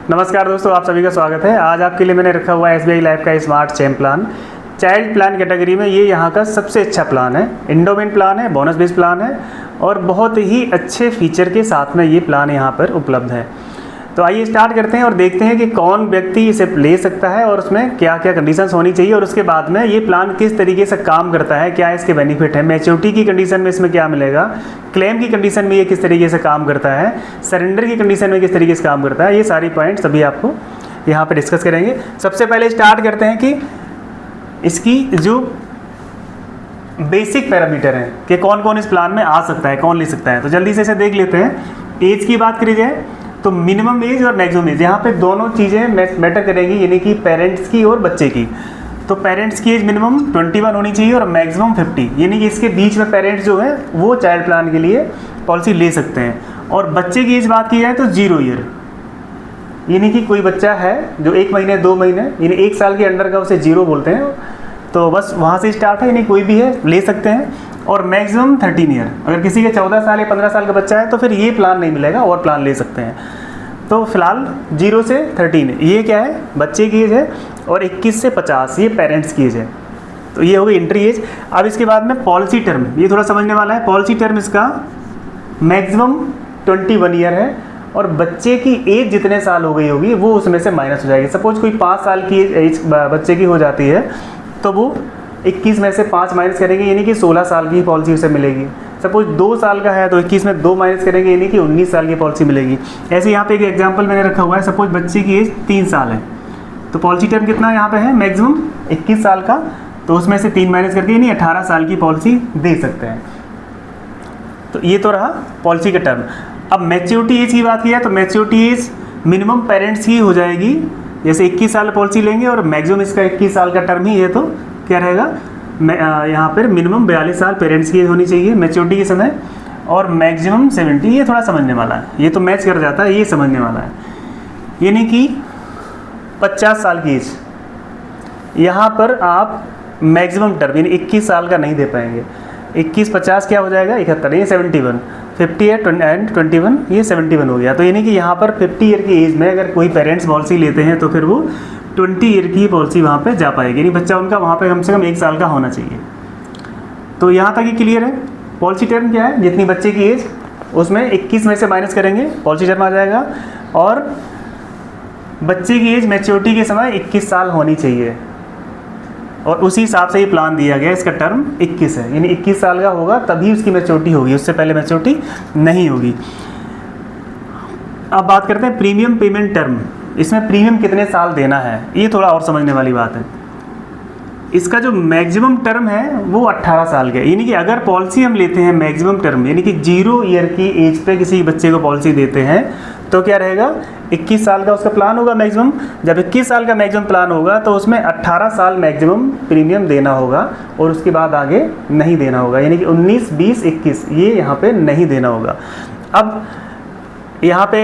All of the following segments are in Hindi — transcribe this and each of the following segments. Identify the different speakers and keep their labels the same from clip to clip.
Speaker 1: नमस्कार दोस्तों, आप सभी का स्वागत है। आज आपके लिए मैंने रखा हुआ है SBI लाइफ का smart charm plan. Child plan category में ये यहाँ का सबसे अच्छा प्लान है। इंडोमेंट प्लान है, बोनस बेस्ड प्लान है और बहुत ही अच्छे फीचर के साथ में ये प्लान यहाँ पर उपलब्ध है। तो आइए स्टार्ट करते हैं और देखते हैं कि कौन व्यक्ति इसे ले सकता है और उसमें क्या क्या कंडीशंस होनी चाहिए और उसके बाद में ये प्लान किस तरीके से काम करता है, क्या इसके बेनिफिट है, मैच्योरिटी की कंडीशन में इसमें क्या मिलेगा, क्लेम की कंडीशन में ये किस तरीके से काम करता है, सरेंडर की कंडीशन में किस तरीके से काम करता है। ये सारी पॉइंट्स अभी आपको यहाँ पर डिस्कस करेंगे। सबसे पहले स्टार्ट करते हैं कि इसकी जो बेसिक पैरामीटर हैं कि कौन कौन इस प्लान में आ सकता है, कौन ले सकता है। तो जल्दी से इसे देख लेते हैं। एज की बात करी जाए तो मिनिमम एज और मैक्सिमम एज, यहाँ पे दोनों चीज़ें मैटर करेंगी, यानी कि पेरेंट्स की और बच्चे की। तो पेरेंट्स की एज मिनिमम 21 होनी चाहिए और मैक्सिमम 50, यानी कि इसके बीच में पेरेंट्स जो हैं वो चाइल्ड प्लान के लिए पॉलिसी ले सकते हैं। और बच्चे की एज बात की जाए तो 0 ईयर, यानी कि कोई बच्चा है जो 1 महीने 2 महीने यानी 1 साल के अंडर का उसे 0 बोलते हैं, तो बस वहाँ से स्टार्ट है, यानी कोई भी है ले सकते हैं। और मैक्सिमम 13 ईयर, अगर किसी के 14 साल या 15 साल का बच्चा है तो फिर ये प्लान नहीं मिलेगा और प्लान ले सकते हैं। तो फिलहाल 0 से 13 ये क्या है, बच्चे की एज है, और 21 से 50 ये पेरेंट्स की एज है। तो ये हो गई एंट्री एज। अब इसके बाद में पॉलिसी टर्म, ये थोड़ा समझने वाला है। पॉलिसी टर्म इसका मैक्सिमम 21 ईयर है और बच्चे की एज जितने साल हो गई होगी वो उसमें से माइनस हो जाएगी। सपोज कोई 5 साल की एज बच्चे की हो जाती है तो वो 21 में से 5 माइनस करेंगे, यानी कि 16 साल की पॉलिसी उसे मिलेगी। सपोज 2 साल का है तो 21 में 2 माइनस करेंगे, यानी कि 19 साल की पॉलिसी मिलेगी। ऐसे यहाँ पे एक एग्जांपल मैंने रखा हुआ है। सपोज बच्चे की एज 3 साल है तो पॉलिसी टर्म कितना यहाँ पे है, मैक्सिमम 21 साल का, तो उसमें से 3 माइनस करके यानी 18 साल की पॉलिसी दे सकते हैं। तो ये तो रहा पॉलिसी का टर्म। अब मैच्योरिटी एज की बात की है तो मैच्योरिटी एज मिनिमम पेरेंट्स की हो जाएगी, जैसे 21 साल पॉलिसी लेंगे और मैक्सिमम इसका 21 साल का टर्म ही है, तो क्या रहेगा, यहाँ पर मिनिमम 42 साल पेरेंट्स की होनी चाहिए मैच्योरिटी के समय और मैक्सिमम 70। ये थोड़ा समझने वाला है, ये तो मैच कर जाता है, ये समझने वाला है। यानी कि 50 साल की एज, यहाँ पर आप मैक्सिमम टर्म यानी 21 साल का नहीं दे पाएंगे। 21 50 क्या हो जाएगा, 71, ये 71, 50 एंड 21 ये 71 हो गया। तो यानी कि यहाँ पर 50 ईयर की एज में अगर कोई पेरेंट्स पॉलिसी लेते हैं तो फिर वो 20 ईयर की पॉलिसी वहाँ पे जा पाएगी, यानी बच्चा उनका वहाँ पे कम से कम 1 साल का होना चाहिए। तो यहाँ तक ये क्लियर है। पॉलिसी टर्म क्या है, जितनी बच्चे की एज उसमें 21 में से माइनस करेंगे, पॉलिसी टर्म आ जाएगा। और बच्चे की एज मैच्योरिटी के समय 21 साल होनी चाहिए और उसी हिसाब से ये प्लान दिया गया। इसका टर्म 21 है, यानी 21 साल का होगा तभी उसकी मैच्योरिटी होगी, उससे पहले मैच्योरिटी नहीं होगी। अब बात करते हैं प्रीमियम पेमेंट टर्म। इसमें प्रीमियम कितने साल देना है, ये थोड़ा और समझने वाली बात है। इसका जो मैक्सिमम टर्म है वो 18 साल का है, यानी कि अगर पॉलिसी हम लेते हैं मैक्सिमम टर्म यानी कि 0 ईयर की एज पे किसी बच्चे को पॉलिसी देते हैं तो क्या रहेगा, 21 साल का उसका प्लान होगा मैक्सिमम। जब 21 साल का मैक्सिमम प्लान होगा तो उसमें 18 साल मैक्सिमम प्रीमियम देना होगा और उसके बाद आगे नहीं देना होगा, यानी कि 19, 20, 21 ये यहाँ पे नहीं देना होगा। अब यहाँ पे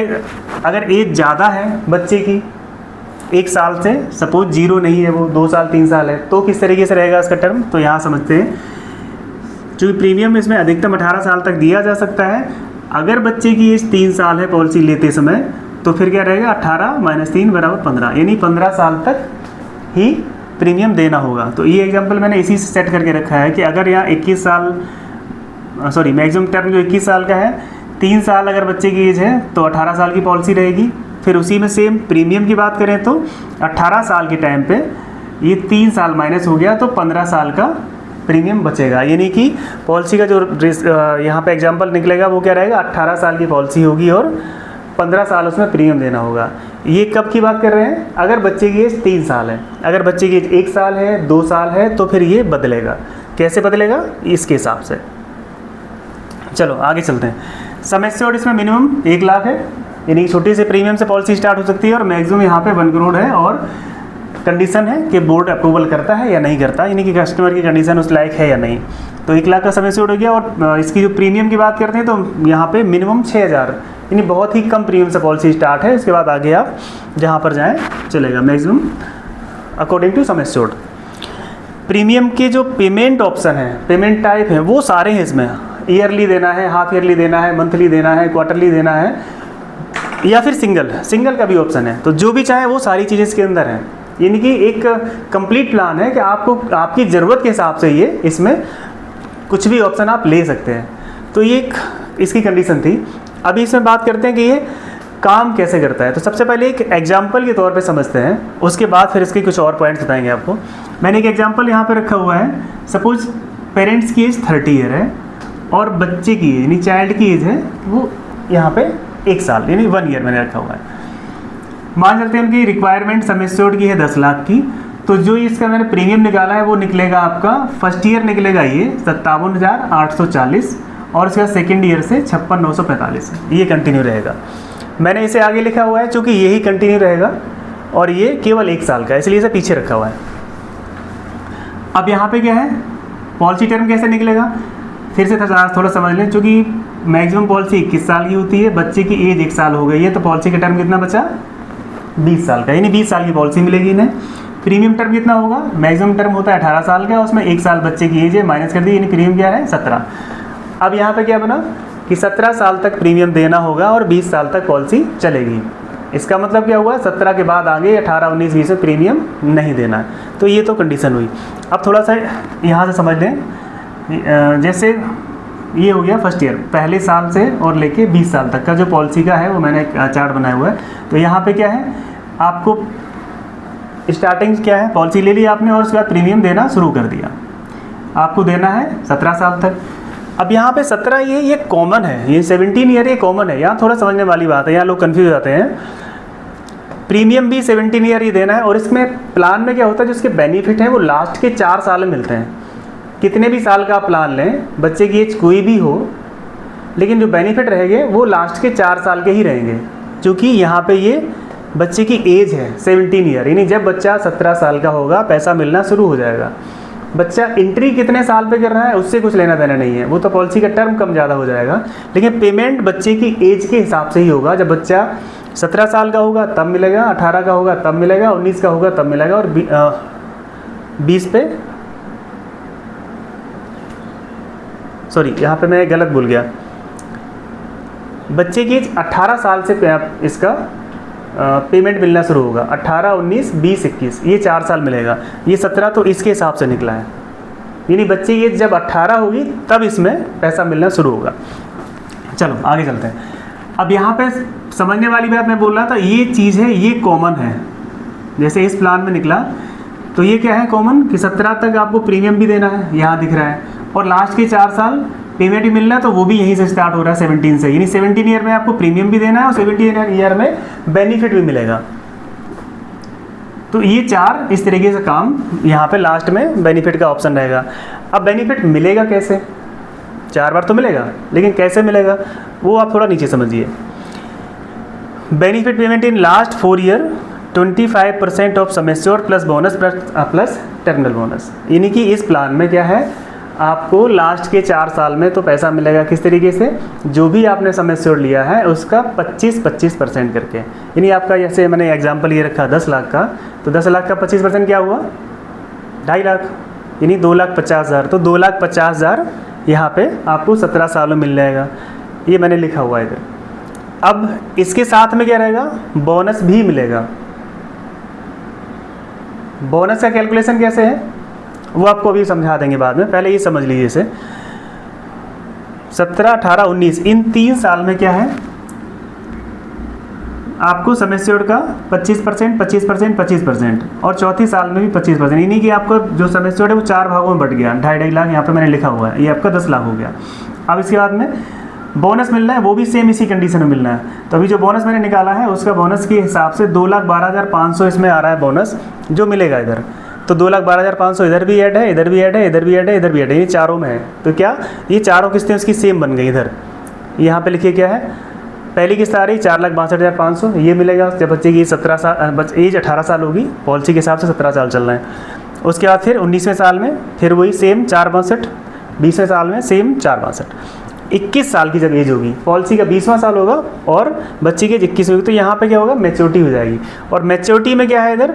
Speaker 1: अगर एज ज़्यादा है बच्चे की 1 साल से, सपोज 0 नहीं है वो 2 साल 3 साल है, तो किस तरीके से रहेगा इसका टर्म, तो यहाँ समझते हैं। चूँकि प्रीमियम इसमें अधिकतम 18 साल तक दिया जा सकता है। अगर बच्चे की एज 3 साल है पॉलिसी लेते समय तो फिर क्या रहेगा, 18 - 3 = 15, यानी 15 साल तक ही प्रीमियम देना होगा। तो ये एग्जाम्पल मैंने इसी से सेट करके रखा है कि अगर यहाँ 21 साल मैक्सिमम टर्म जो 21 साल का है, 3 साल अगर बच्चे की एज है तो 18 साल की पॉलिसी रहेगी। फिर उसी में सेम प्रीमियम की बात करें तो 18 साल के टाइम पे ये 3 साल माइनस हो गया तो 15 साल का प्रीमियम बचेगा, यानी कि पॉलिसी का जो यहाँ पे एग्जांपल निकलेगा वो क्या रहेगा, 18 साल की पॉलिसी होगी और 15 साल उसमें प्रीमियम देना होगा। ये कब की बात कर रहे हैं, अगर बच्चे की एज 3 साल है। अगर बच्चे की एज 1 साल है, 2 साल है तो फिर ये बदलेगा। कैसे बदलेगा, इसके हिसाब से। चलो आगे चलते हैं। सम एश्योर्ड इसमें मिनिमम 1 लाख है, यानी छोटी से प्रीमियम से पॉलिसी स्टार्ट हो सकती है और मैक्सिमम यहाँ पे 1 करोड़ है। और कंडीशन है कि बोर्ड अप्रूवल करता है या नहीं करता, यानी कि कस्टमर की कंडीशन उस लायक है या नहीं। तो 1 लाख का सम एश्योर्ड हो गया। और इसकी जो प्रीमियम की बात करते हैं तो यहाँ पे मिनिमम 6000, यानी बहुत ही कम प्रीमियम से पॉलिसी स्टार्ट है। इसके बाद आगे आप जहाँ पर जाएँ चलेगा maximum according to sum assured. Premium के जो पेमेंट ऑप्शन है, पेमेंट टाइप है, वो सारे हैं इसमें। ईयरली देना है, हाफ ईयरली देना है, मंथली देना है, क्वार्टरली देना है, या फिर सिंगल का भी ऑप्शन है। तो जो भी चाहे वो सारी चीज़ें इसके अंदर हैं, यानी कि एक कंप्लीट प्लान है कि आपको आपकी ज़रूरत के हिसाब से ये इसमें कुछ भी ऑप्शन आप ले सकते हैं। तो ये एक इसकी कंडीशन थी। अभी इसमें बात करते हैं कि ये काम कैसे करता है। तो सबसे पहले एक एग्जाम्पल के तौर पे समझते हैं, उसके बाद फिर इसके कुछ और पॉइंट्स बताएंगे आपको। मैंने एक एग्जाम्पल यहाँ पे रखा हुआ है। सपोज पेरेंट्स की एज 30 ईयर है और बच्चे की एज यानी चाइल्ड की एज है वो यहाँ पे 1 साल यानी 1 ईयर मैंने रखा हुआ है। मान चलते हैं उनकी रिक्वायरमेंट सम एश्योर्ड की है 10 लाख की। तो जो इसका मैंने प्रीमियम निकाला है वो निकलेगा आपका फर्स्ट ईयर निकलेगा ये 57,840 और इसका सेकेंड ईयर से 56,945। ये कंटिन्यू रहेगा। मैंने इसे आगे लिखा हुआ है चूँकि यही कंटिन्यू रहेगा और ये केवल 1 साल का है, इसलिए इसे पीछे रखा हुआ है। अब यहाँ पे क्या है, पॉलिसी टर्म कैसे निकलेगा फिर से थोड़ा समझ लें। चूँकि मैक्सिमम पॉलिसी 21 साल की होती है, बच्चे की एज 1 साल हो गई है, तो पॉलिसी का टर्म कितना बचा 20 साल का, यानी 20 साल की पॉलिसी मिलेगी इन्हें। प्रीमियम टर्म कितना होगा, मैक्सिमम टर्म होता है 18 साल का, उसमें 1 साल बच्चे की एज है माइनस कर दी, यानी प्रीमियम क्या है 17। अब यहाँ पे क्या बना कि 17 साल तक प्रीमियम देना होगा और 20 साल तक पॉलिसी चलेगी। इसका मतलब क्या हुआ, 17 के बाद आगे 18, 19, 20 में प्रीमियम नहीं देना है। तो ये तो कंडीशन हुई। अब थोड़ा सा यहाँ से समझ लें, जैसे ये हो गया फर्स्ट ईयर, पहले साल से और लेके 20 साल तक का जो पॉलिसी का है वो मैंने एक चार्ट बनाया हुआ है। तो यहाँ पे क्या है, आपको स्टार्टिंग क्या है, पॉलिसी ले ली आपने और उसके बाद प्रीमियम देना शुरू कर दिया। आपको देना है 17 साल तक। अब यहाँ पे 17 ये कॉमन है, ये 17 ईयर ये कॉमन है। यहाँ थोड़ा समझने वाली बात है, यहाँ लोग कन्फ्यूज जाते हैं। प्रीमियम भी 17 ईयर ही देना है और इसमें प्लान में क्या होता है, जो उसके बेनिफिट हैं वो लास्ट के 4 साल में मिलते हैं। कितने भी साल का आप प्लान लें, बच्चे की एज कोई भी हो, लेकिन जो बेनिफिट रहेंगे वो लास्ट के 4 साल के ही रहेंगे। क्योंकि यहाँ पे ये बच्चे की एज है 17 ईयर, यानी जब बच्चा 17 साल का होगा पैसा मिलना शुरू हो जाएगा। बच्चा एंट्री कितने साल पे कर रहा है उससे कुछ लेना देना नहीं है, वो तो पॉलिसी का टर्म कम ज़्यादा हो जाएगा। लेकिन पेमेंट बच्चे की एज के हिसाब से ही होगा। जब बच्चा 17 साल का होगा तब मिलेगा, 18 का होगा तब मिलेगा, 19 का होगा तब मिलेगा और 20 पे, सॉरी यहाँ पे मैं गलत भूल गया, बच्चे की एज 18 साल से इसका पेमेंट मिलना शुरू होगा। 18, 19, 20, 21 ये 4 साल मिलेगा। ये 17 तो इसके हिसाब से निकला है, यानी बच्चे की एज जब 18 होगी तब इसमें पैसा मिलना शुरू होगा। चलो आगे चलते हैं। अब यहाँ पे समझने वाली बात मैं बोल रहा था, ये चीज़ है ये कॉमन है। जैसे इस प्लान में निकला तो ये क्या है कॉमन कि 17 तक आपको प्रीमियम भी देना है, यहाँ दिख रहा है, और लास्ट के 4 साल पेमेंट भी मिलना है, तो वो भी यहीं से स्टार्ट हो रहा है 17 से। यानी 17 ईयर में आपको प्रीमियम भी देना है और 17 ईयर में बेनिफिट भी मिलेगा। तो ये 4 इस तरीके से काम, यहाँ पे लास्ट में बेनिफिट का ऑप्शन रहेगा। अब बेनिफिट मिलेगा कैसे, 4 बार तो मिलेगा, लेकिन कैसे मिलेगा वो आप थोड़ा नीचे समझिए। Benefit payment in last 4 year 25% of sum assured plus bonus plus terminal bonus. यानी कि इस प्लान में क्या है, आपको लास्ट के 4 साल में तो पैसा मिलेगा किस तरीके से, जो भी आपने सम एश्योर्ड लिया है उसका 25% करके। यानी आपका जैसे मैंने एग्जांपल ये रखा 10 लाख का, तो 10 लाख का 25% क्या हुआ 2.5 लाख, यानी 2,50,000। तो 2,50,000 यहाँ पे आपको 17 साल में मिल जाएगा। ये मैंने लिखा हुआ है इधर। अब इसके साथ में क्या रहेगा, बोनस भी मिलेगा। बोनस का कैलकुलेशन कैसे है वो आपको अभी समझा देंगे बाद में, पहले ये समझ लीजिए इसे। 17, 18, 19 इन 3 साल में क्या है, आपको सम एश्योर्ड का 25%, 25%, 25% और चौथी साल में भी 25%। यानी कि आपका जो सम एश्योर्ड है वो 4 भागों में बट गया। 2.5 लाख यहाँ पे मैंने लिखा हुआ है, ये आपका 10 लाख हो गया। अब इसके बाद में बोनस मिलना है, वो भी सेम इसी कंडीशन में मिलना है। तो अभी जो बोनस मैंने निकाला है उसका बोनस के हिसाब से 2,12,500 इसमें आ रहा है बोनस जो मिलेगा इधर। तो 2,12,500 इधर भी ऐड है, इधर भी ऐड है, इधर भी ऐड है, इधर भी ऐड है, ये चारों में है। तो क्या ये चारों किस्तें उसकी सेम बन गई। इधर यहाँ पे लिखिए क्या है, पहली किस्त आ रही 4,62,500, ये मिलेगा जब बच्चे की 17 साल एज 18 साल होगी, पॉलिसी के हिसाब से 17 साल चल रहा है। उसके बाद फिर 19वें साल में फिर वही सेम 4,62, 20वें साल में सेम 4,62, 21 साल की जब एज होगी, पॉलिसी का 20वां साल होगा और बच्चे की 21 होगी, तो यहाँ पे क्या होगा मैच्योरिटी हो जाएगी। और मैच्योरिटी में क्या है, इधर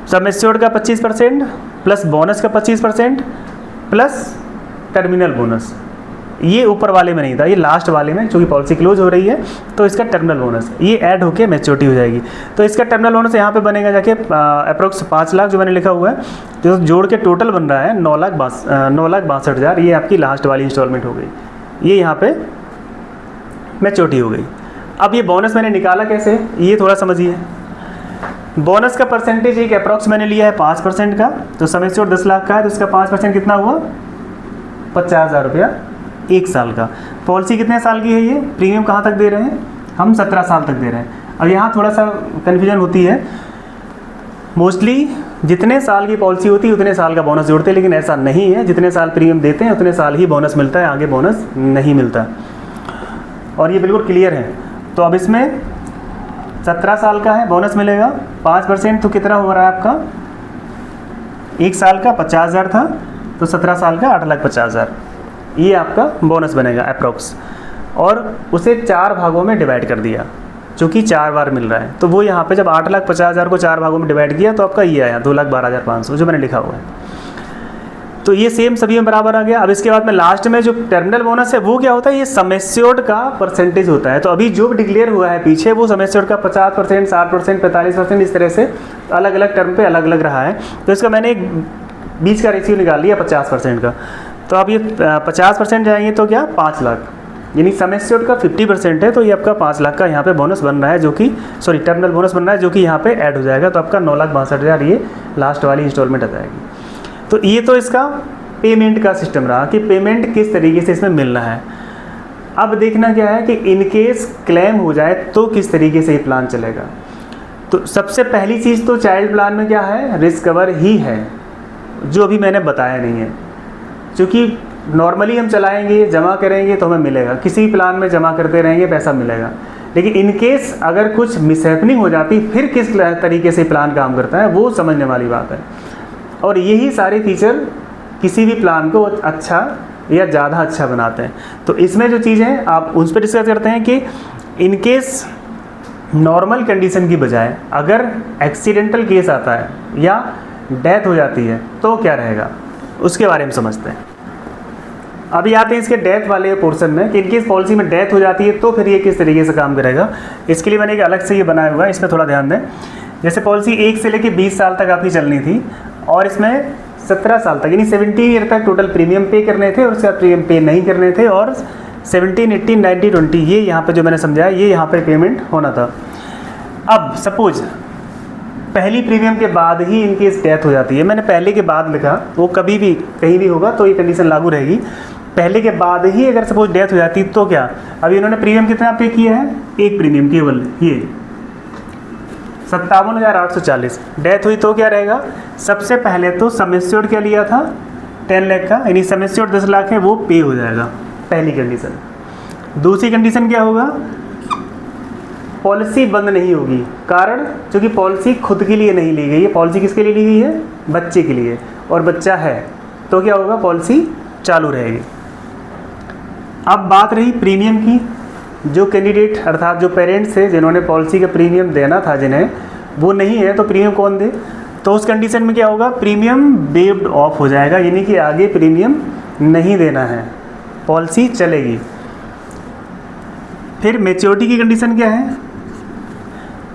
Speaker 1: सम एश्योर्ड का 25% प्लस बोनस का 25% प्लस टर्मिनल बोनस, ये ऊपर वाले में नहीं था, ये लास्ट वाले में, क्योंकि पॉलिसी क्लोज हो रही है तो इसका टर्मिनल बोनस ये ऐड होके मैच्योरिटी हो जाएगी। तो इसका टर्मिनल बोनस यहाँ पे बनेगा जाके अप्रोक्स 5 लाख जो मैंने लिखा हुआ है, तो जोड़ के टोटल बन रहा है 9,62,000। ये आपकी लास्ट वाली इंस्टॉलमेंट हो गई, ये यहाँ पे मैच्योरिटी हो गई। अब ये बोनस मैंने निकाला कैसे, ये थोड़ा समझिए। बोनस का परसेंटेज एक अप्रॉक्स मैंने लिया है 5% का, तो सम एश्योर्ड 10 लाख का है, तो इसका 5% कितना हुआ 50,000 रुपया 1 साल का। पॉलिसी कितने साल की है ये, प्रीमियम कहाँ तक दे रहे हैं हम 17 साल तक दे रहे हैं। अब यहाँ थोड़ा सा कन्फ्यूजन होती है, मोस्टली जितने साल की पॉलिसी होती है उतने साल का बोनस जोड़ते हैं, लेकिन ऐसा नहीं है, जितने साल प्रीमियम देते हैं उतने साल ही बोनस मिलता है, आगे बोनस नहीं मिलता। और ये बिल्कुल क्लियर है। तो अब इसमें 17 साल का है, बोनस मिलेगा 5%, तो कितना हो रहा है आपका, 1 साल का 50,000 था, तो 17 साल का 8,50,000, ये आपका बोनस बनेगा अप्रोक्स। और उसे 4 भागों में डिवाइड कर दिया, चूँकि 4 बार मिल रहा है, तो वो यहाँ पे जब 8,50,000 को 4 भागों में डिवाइड किया तो आपका ये आया 2,12,500 जो मैंने लिखा हुआ है। तो ये सेम सभी में बराबर आ गया। अब इसके बाद में लास्ट में जो टर्मिनल बोनस है वो क्या होता है, ये सम एश्योर्ड का परसेंटेज होता है। तो अभी जो डिक्लेयर हुआ है पीछे वो सम एश्योर्ड का 50%, 60%, 45%, इस तरह से अलग अलग टर्म पे अलग अलग रहा है। तो इसका मैंने एक बीच का रेशियो निकाल लिया 50% का। तो अब ये 50% जाएंगे तो क्या 5 लाख, यानी सम एश्योर्ड का 50% है, तो ये आपका 5 लाख का यहाँ पे बोनस बन रहा है, जो कि टर्मिनल बोनस बन रहा है, जो कि यहाँ पे ऐड हो जाएगा। तो आपका 9,62,000 ये लास्ट वाली इंस्टॉलमेंट आ जाएगी। तो ये तो इसका पेमेंट का सिस्टम रहा कि पेमेंट किस तरीके से इसमें मिलना है। अब देखना क्या है कि इनकेस क्लेम हो जाए तो किस तरीके से ये प्लान चलेगा। तो सबसे पहली चीज़ तो चाइल्ड प्लान में क्या है, रिस्क कवर ही है, जो अभी मैंने बताया नहीं है। क्योंकि नॉर्मली हम चलाएंगे, जमा करेंगे तो हमें मिलेगा, किसी प्लान में जमा करते रहेंगे पैसा मिलेगा, लेकिन इनकेस अगर कुछ मिसहैपनिंग हो जाती फिर किस तरीके से प्लान काम करता है वो समझने वाली बात है। और यही सारे फीचर किसी भी प्लान को अच्छा या ज़्यादा अच्छा बनाते हैं। तो इसमें जो चीज़ें आप उस पर डिस्कस करते हैं कि इनकेस नॉर्मल कंडीशन की बजाय अगर एक्सीडेंटल केस आता है या डेथ हो जाती है तो क्या रहेगा, उसके बारे में समझते हैं। अभी आते हैं इसके डेथ वाले पोर्शन में कि इनकेस पॉलिसी में डेथ हो जाती है तो फिर ये किस तरीके से काम करेगा। इसके लिए मैंने एक अलग से ये बनाया हुआ है, इसमें थोड़ा ध्यान दें। जैसे पॉलिसी 1 से लेकर 20 साल तक आपकी चलनी थी और इसमें 17 साल तक यानी 17 ईयर तक टोटल प्रीमियम पे करने थे और उसके बाद प्रीमियम पे नहीं करने थे, और 17, 18, 19, 20 ये यहाँ पे जो मैंने समझाया ये यहाँ पे पेमेंट होना था। अब सपोज पहली प्रीमियम के बाद ही इनकेस डेथ हो जाती है, मैंने पहले के बाद लिखा, वो कभी भी कहीं भी होगा तो ये कंडीशन लागू रहेगी। पहले के बाद ही अगर सपोज डेथ हो जाती तो क्या, अभी इन्होंने प्रीमियम कितना पे किया है, एक प्रीमियम केवल ये 57,840, डेथ हुई तो क्या रहेगा। सबसे पहले तो सम एश्योर्ड क्या लिया था 10 लाख का, यानी सम एश्योर्ड 10 लाख है वो पे हो जाएगा, पहली कंडीशन। दूसरी कंडीशन क्या होगा, पॉलिसी बंद नहीं होगी, कारण क्योंकि पॉलिसी खुद के लिए नहीं ली गई है, पॉलिसी किसके लिए ली गई है, बच्चे के लिए, और बच्चा है तो क्या होगा, पॉलिसी चालू रहेगी। अब बात रही प्रीमियम की, जो कैंडिडेट अर्थात जो पेरेंट्स थे जिन्होंने पॉलिसी का प्रीमियम देना था जिन्हें, वो नहीं है तो प्रीमियम कौन दे, तो उस कंडीशन में क्या होगा, प्रीमियम वेव्ड ऑफ हो जाएगा, यानी कि आगे प्रीमियम नहीं देना है, पॉलिसी चलेगी। फिर मैच्योरिटी की कंडीशन क्या है,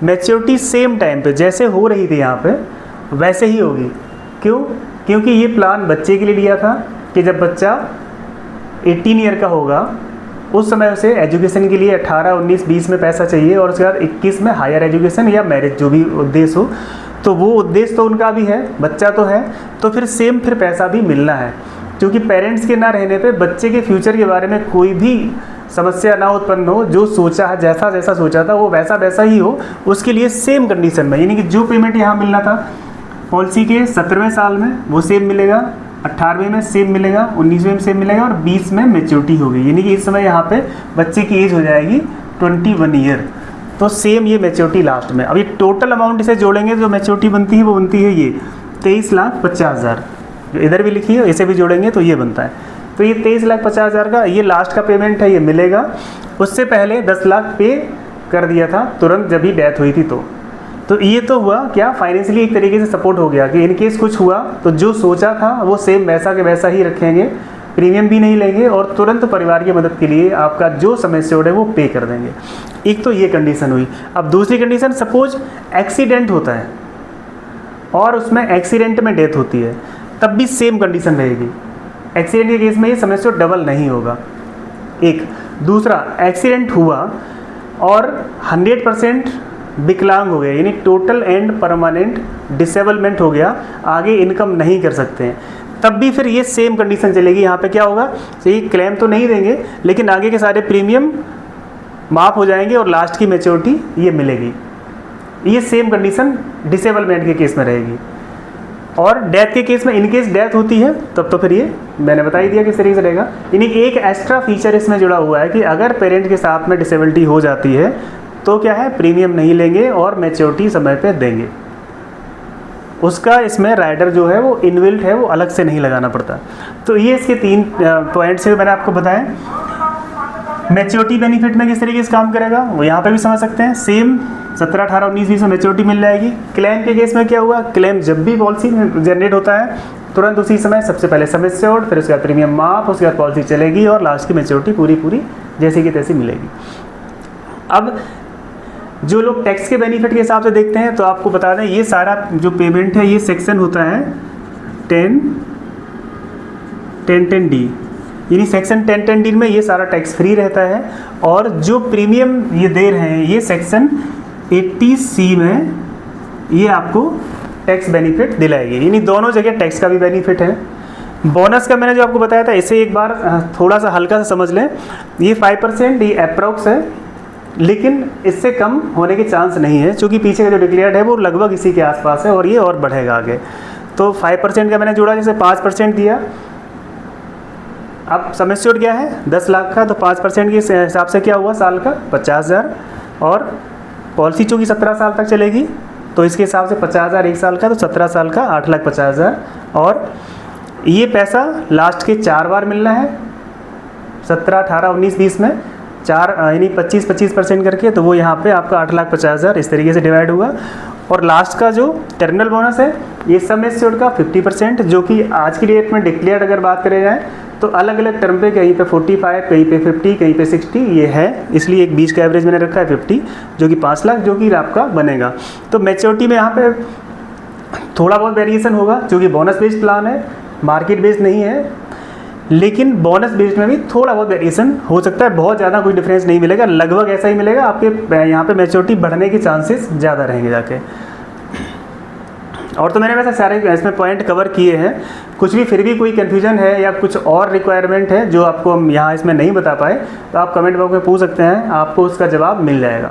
Speaker 1: मैच्योरिटी सेम टाइम पे जैसे हो रही थी यहाँ पे वैसे ही होगी। क्यों, क्योंकि ये प्लान बच्चे के लिए लिया था कि जब बच्चा 18 ईयर का होगा उस समय उसे एजुकेशन के लिए 18, 19, 20 में पैसा चाहिए, और उसके बाद 21 में हायर एजुकेशन या मैरिज जो भी उद्देश्य हो, तो वो उद्देश्य तो उनका भी है, बच्चा तो है, तो फिर सेम फिर पैसा भी मिलना है। क्योंकि पेरेंट्स के ना रहने पे बच्चे के फ्यूचर के बारे में कोई भी समस्या ना उत्पन्न हो, जो सोचा है जैसा जैसा सोचा था वो वैसा वैसा ही हो, उसके लिए सेम कंडीशन में, यानी कि जो पेमेंट यहाँ मिलना था पॉलिसी के 17वें साल में वो सेम मिलेगा, 18वें में सेम मिलेगा, 19वें में सेम मिलेगा, और 20 में मैच्योरिटी होगी, यानी कि इस समय यहाँ पे बच्चे की एज हो जाएगी 21 ईयर, तो सेम ये मैच्योरिटी लास्ट में। अब ये टोटल अमाउंट इसे जोड़ेंगे जो मैच्योरिटी बनती है वो बनती है ये 23,50,000, जो इधर भी लिखी है इसे भी जोड़ेंगे तो ये बनता है। तो ये 23,50,000 का ये लास्ट का पेमेंट है, ये मिलेगा। उससे पहले 10 लाख पे कर दिया था तुरंत जब ही डेथ हुई थी तो ये तो हुआ क्या, फाइनेंशियली एक तरीके से सपोर्ट हो गया कि इनकेस कुछ हुआ तो जो सोचा था वो सेम वैसा के वैसा ही रखेंगे, प्रीमियम भी नहीं लेंगे और तुरंत परिवार की मदद के लिए आपका जो सम एश्योर्ड है वो पे कर देंगे। एक तो ये कंडीशन हुई। अब दूसरी कंडीशन, सपोज एक्सीडेंट होता है और उसमें एक्सीडेंट में डेथ होती है, तब भी सेम कंडीशन रहेगी। एक्सीडेंट के केस में ये सम एश्योर्ड डबल नहीं होगा। एक दूसरा, एक्सीडेंट हुआ और 100% विकलांग हो गया, यानी टोटल एंड परमानेंट डिसेबलमेंट हो गया, आगे इनकम नहीं कर सकते हैं, तब भी फिर ये सेम कंडीशन चलेगी। यहाँ पे क्या होगा, सही क्लेम तो नहीं देंगे लेकिन आगे के सारे प्रीमियम माफ़ हो जाएंगे और लास्ट की मैच्योरिटी ये मिलेगी। ये सेम कंडीशन डिसेबलमेंट के केस में रहेगी। और डेथ के केस में, इनकेस डेथ होती है तब तो फिर ये मैंने बता ही दिया किस तरीके से रहेगा। यानी एक एक्स्ट्रा फीचर इसमें जुड़ा हुआ है कि अगर पेरेंट के साथ में डिसेबिलिटी हो जाती है तो क्या है, प्रीमियम नहीं लेंगे और मैच्योरिटी समय पे देंगे। उसका इसमें राइडर जो है वो इनबिल्ट है, वो अलग से नहीं लगाना पड़ता। तो ये इसके 3 पॉइंट्स है मैंने आपको बताया। मैच्योरिटी बेनिफिट में किस तरीके से काम करेगा वो यहाँ पे भी समझ सकते हैं। सेम 17, 18, 19, 20 में मैच्योरिटी मिल जाएगी। क्लेम के केस में क्या हुआ, क्लेम जब भी पॉलिसी जनरेट होता है तुरंत उसी समय सबसे पहले सम एश्योर्ड, फिर उसके बाद प्रीमियम माफ, उसके बाद पॉलिसी चलेगी और लास्ट की मैच्योरिटी पूरी जैसी की तैसी मिलेगी। अब जो लोग टैक्स के बेनिफिट के हिसाब से देखते हैं तो आपको बता दें, ये सारा जो पेमेंट है ये सेक्शन होता है 10(10)(d), यानी सेक्शन 10(10)(d) में ये सारा टैक्स फ्री रहता है। और जो प्रीमियम ये दे रहे हैं ये सेक्शन 80C में ये आपको टैक्स बेनिफिट दिलाएगी, यानी दोनों जगह टैक्स का भी बेनिफिट है। बोनस का मैंने जो आपको बताया था, इसे एक बार थोड़ा सा हल्का सा समझ लें। ये 5% ये अप्रॉक्स है, लेकिन इससे कम होने के चांस नहीं है, क्योंकि पीछे का जो डिक्लेयर्ड है वो लगभग इसी के आसपास है और ये और बढ़ेगा आगे। तो 5% का मैंने जोड़ा, जैसे 5% दिया, अब सम एश्योर्ड क्या है 10 लाख का, तो 5% के हिसाब से क्या हुआ साल का 50,000, और पॉलिसी चूँकि 17 साल तक चलेगी तो इसके हिसाब से 50,000 एक साल का, तो 17 साल का 8,50,000। और ये पैसा लास्ट के 4 बार मिलना है, 17, 18, 19, 20 में 4 यानी 25% करके, तो वो यहाँ पे आपका 8,50,000 इस तरीके से डिवाइड हुआ। और लास्ट का जो टर्मिनल बोनस है ये सम एश्योर्ड का 50%, जो कि आज की डेट में डिक्लेयर्ड अगर बात करें जाए तो अलग अलग टर्म पे, कहीं पे 45, कहीं पे 50, कहीं पे 60 ये है, इसलिए एक 20 का एवरेज मैंने रखा है 50, जो कि 5 लाख जो कि आपका बनेगा। तो मैच्योरिटी में यहाँ पे थोड़ा बहुत वेरिएशन होगा, क्योंकि बोनस बेस्ड प्लान है, मार्केट बेस्ड नहीं है, लेकिन बोनस बेस्ड में भी थोड़ा बहुत वेरिएशन हो सकता है, बहुत ज़्यादा कोई डिफरेंस नहीं मिलेगा, लगभग ऐसा ही मिलेगा। आपके यहाँ पे मैच्योरिटी बढ़ने के चांसेस ज़्यादा रहेंगे जाके। और तो मैंने वैसे सारे इसमें पॉइंट कवर किए हैं। कुछ भी फिर भी कोई कन्फ्यूजन है या कुछ और रिक्वायरमेंट है जो आपको हम यहाँ इसमें नहीं बता पाए तो आप कमेंट बॉक्स में पूछ सकते हैं, आपको उसका जवाब मिल जाएगा।